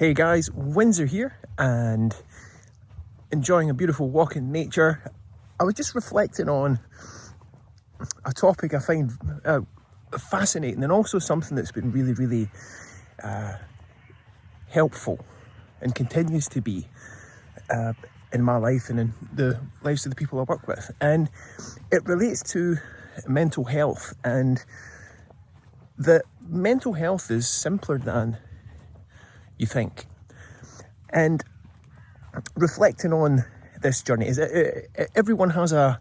Hey guys, Windsor here and enjoying a beautiful walk in nature. I was just reflecting on a topic I find fascinating and also something that's been really helpful and continues to be in my life and in the lives of the people I work with. And it relates to mental health, and that mental health is simpler than you think. And reflecting on this journey is everyone has an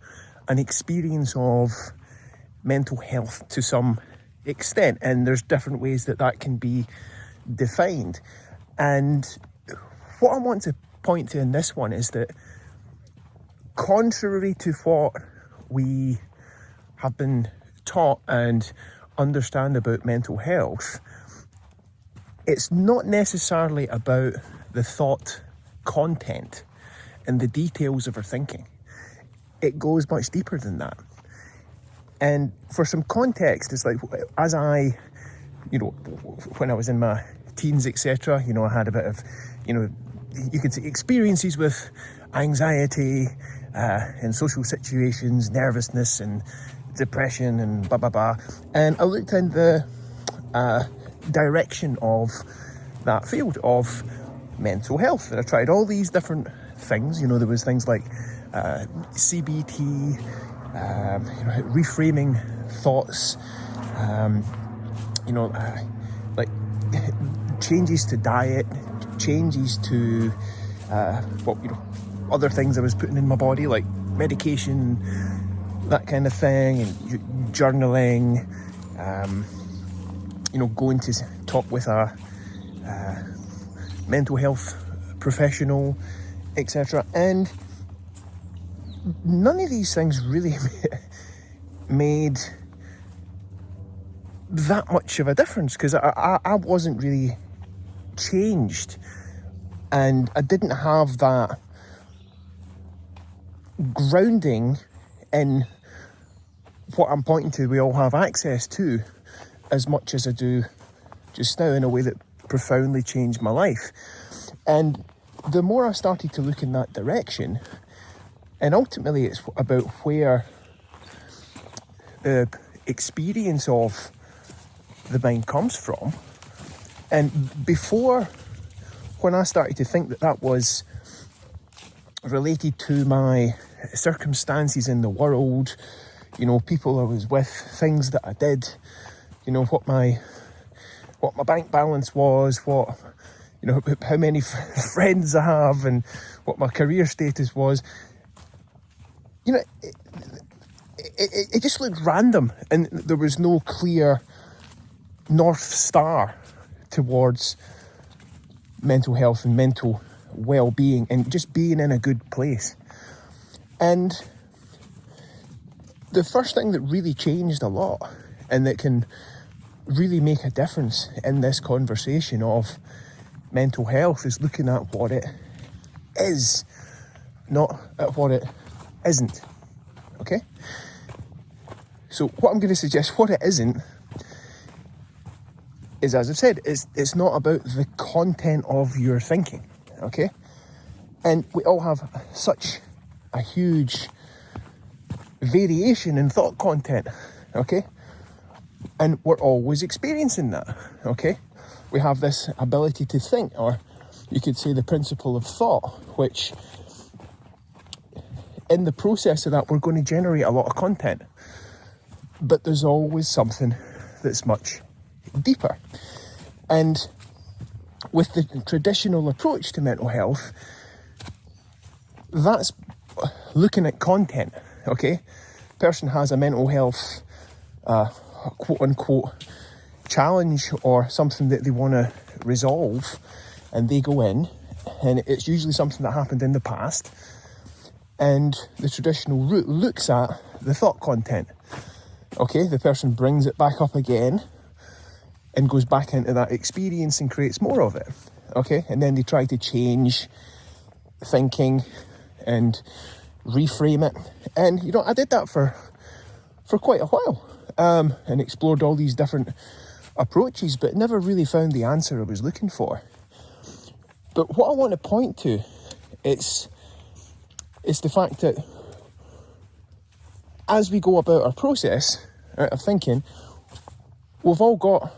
experience of mental health to some extent, and there's different ways that can be defined. And what I want to point to in this one is that contrary to what we have been taught and understand about mental health, it's not necessarily about the thought content and the details of our thinking. It goes much deeper than that. And for some context, it's like, as I, when I was in my teens, etc., I had a bit of, you could say experiences with anxiety in social situations, nervousness and depression and blah, blah, blah. And I looked in the direction of that field of mental health, and I tried all these different things. There was things like CBT, reframing thoughts, like changes to diet, changes to other things I was putting in my body, like medication, that kind of thing, and journaling, going to talk with a mental health professional, etc. And none of these things really made that much of a difference, because I wasn't really changed, and I didn't have that grounding in what I'm pointing to we all have access to, as much as I do just now, in a way that profoundly changed my life. And the more I started to look in that direction, and ultimately it's about where the experience of the mind comes from. And before, when I started to think that was related to my circumstances in the world, people I was with, things that I did, what my bank balance was, how many friends I have, and what my career status was, it just looked random, and there was no clear North Star towards mental health and mental well-being and just being in a good place. And the first thing that really changed a lot, and that can really make a difference in this conversation of mental health, is looking at what it is, not at what it isn't. Okay? So what I'm going to suggest, what it isn't, is, as I've said, it's not about the content of your thinking. Okay? And we all have such a huge variation in thought content. Okay? And we're always experiencing that, okay? We have this ability to think, or you could say the principle of thought, which in the process of that, we're going to generate a lot of content. But there's always something that's much deeper. And with the traditional approach to mental health, that's looking at content, okay? Person has a mental health quote-unquote challenge or something that they want to resolve, and they go in, and it's usually something that happened in the past, and the traditional route looks at the thought content. Okay, the person brings it back up again and goes back into that experience and creates more of it. Okay, and then they try to change thinking and reframe it. And I did that for quite a while, and explored all these different approaches, but never really found the answer I was looking for. But what I want to point to is the fact that as we go about our process of thinking, we've all got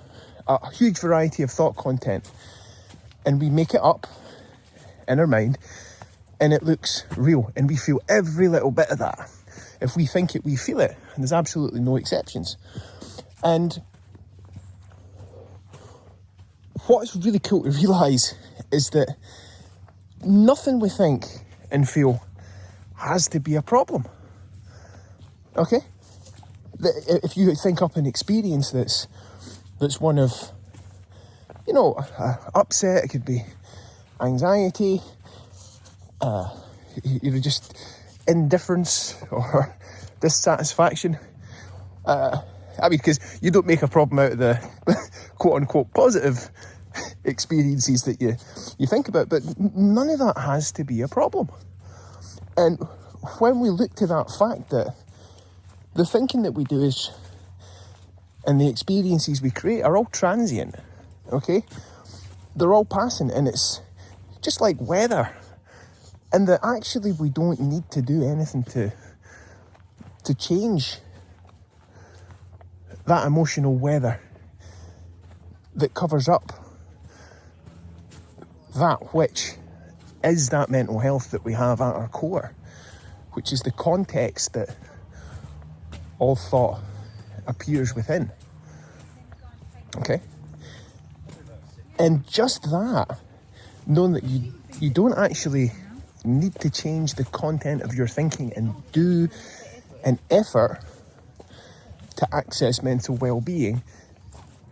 a huge variety of thought content, and we make it up in our mind, and it looks real, and we feel every little bit of that. If we think it, we feel it, and there's absolutely no exceptions. And what's really cool to realise is that nothing we think and feel has to be a problem. Okay? If you think up an experience that's one of, upset, it could be anxiety, just indifference or dissatisfaction. Because you don't make a problem out of the quote-unquote positive experiences that you think about, but none of that has to be a problem. And when we look to that fact that the thinking that we do and the experiences we create are all transient, okay? They're all passing, and it's just like weather. And that actually we don't need to do anything to change that emotional weather that covers up that which is that mental health that we have at our core, which is the context that all thought appears within. Okay? And just that, knowing that you don't actually need to change the content of your thinking and do an effort to access mental well-being,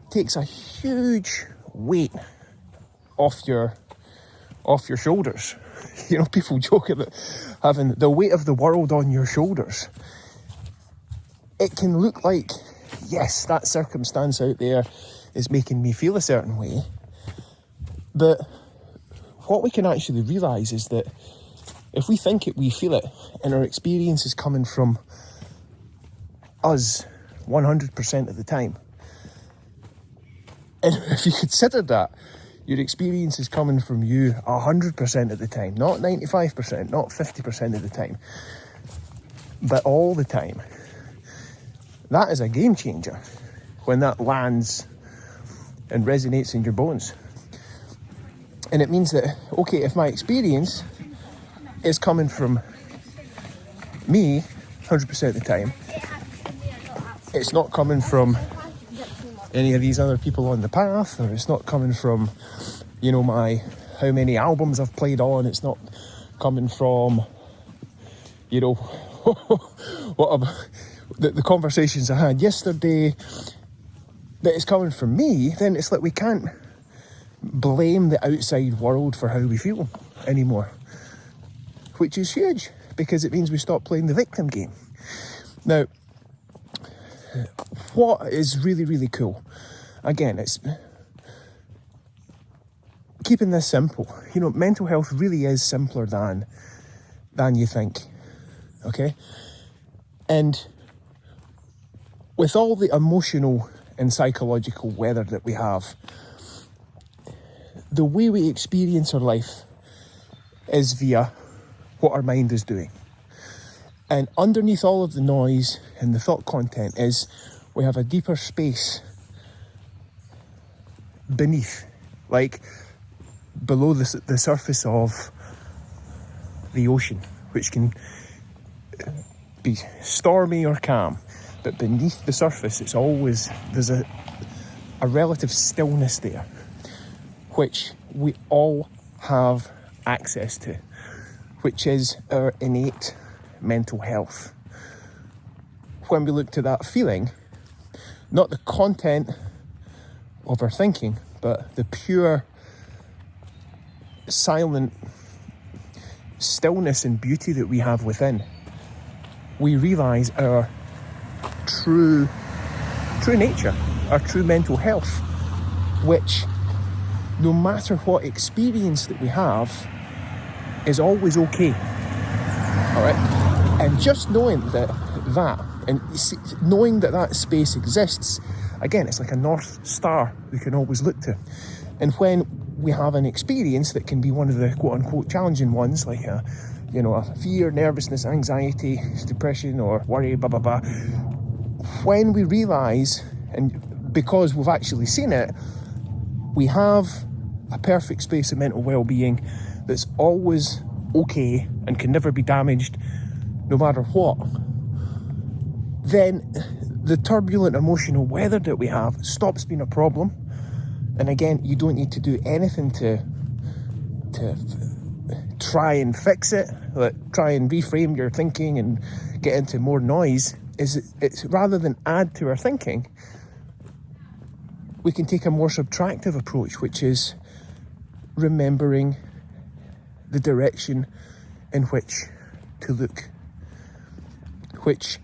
takes a huge weight off your shoulders. People joke about having the weight of the world on your shoulders. It can look like, yes, that circumstance out there is making me feel a certain way, but what we can actually realise is that if we think it, we feel it, and our experience is coming from us 100% of the time. And if you consider that, your experience is coming from you 100% of the time, not 95%, not 50% of the time, but all the time. That is a game changer when that lands and resonates in your bones. And it means that, okay, if my experience is coming from me 100% of the time, it's not coming from any of these other people on the path, or it's not coming from, how many albums I've played on, it's not coming from, the conversations I had yesterday, that it's coming from me, then it's like we can't blame the outside world for how we feel anymore, which is huge, because it means we stop playing the victim game. Now, what is really, really cool, again, it's keeping this simple. Mental health really is simpler than you think, okay? And with all the emotional and psychological weather that we have, the way we experience our life is via what our mind is doing. And underneath all of the noise and the thought content is we have a deeper space beneath, like below the surface of the ocean, which can be stormy or calm. But beneath the surface, there's a relative stillness there, which we all have access to, which is our innate mental health. When we look to that feeling, not the content of our thinking, but the pure, silent stillness and beauty that we have within, we realise our true nature, our true mental health, which, no matter what experience that we have, is always okay. All right? And just knowing that and knowing that space exists, again, it's like a North Star we can always look to. And when we have an experience that can be one of the quote-unquote challenging ones, like a fear, nervousness, anxiety, depression, or worry, blah, blah, blah. When we realise, and because we've actually seen it, we have a perfect space of mental well-being that's always okay and can never be damaged no matter what, then the turbulent emotional weather that we have stops being a problem. And again, you don't need to do anything to try and fix it, try and reframe your thinking and get into more noise. It's rather than add to our thinking, we can take a more subtractive approach, which is remembering the direction in which to look, which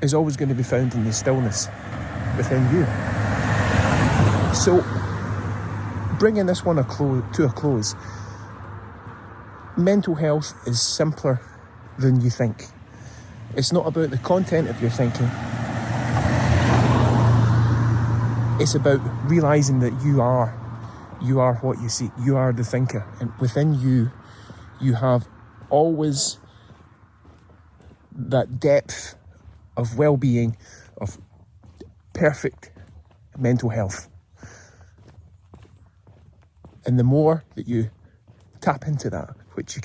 is always going to be found in the stillness within you. So, bringing this one to a close, mental health is simpler than you think. It's not about the content of your thinking. It's about realising that you are what you see. You are the thinker. And within you, you have always that depth of well-being, of perfect mental health. And the more that you tap into that, which you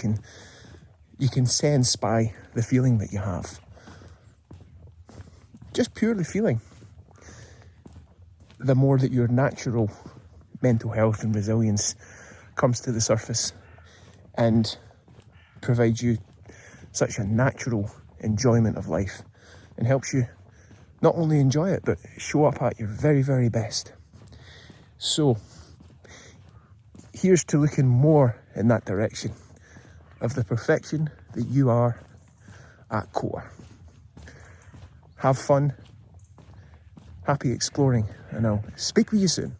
can sense by the feeling that you have, just purely feeling, the more that your natural mental health and resilience comes to the surface and provides you such a natural enjoyment of life and helps you not only enjoy it, but show up at your very, very best. So, here's to looking more in that direction of the perfection that you are at core. Have fun, happy exploring, and I'll speak with you soon.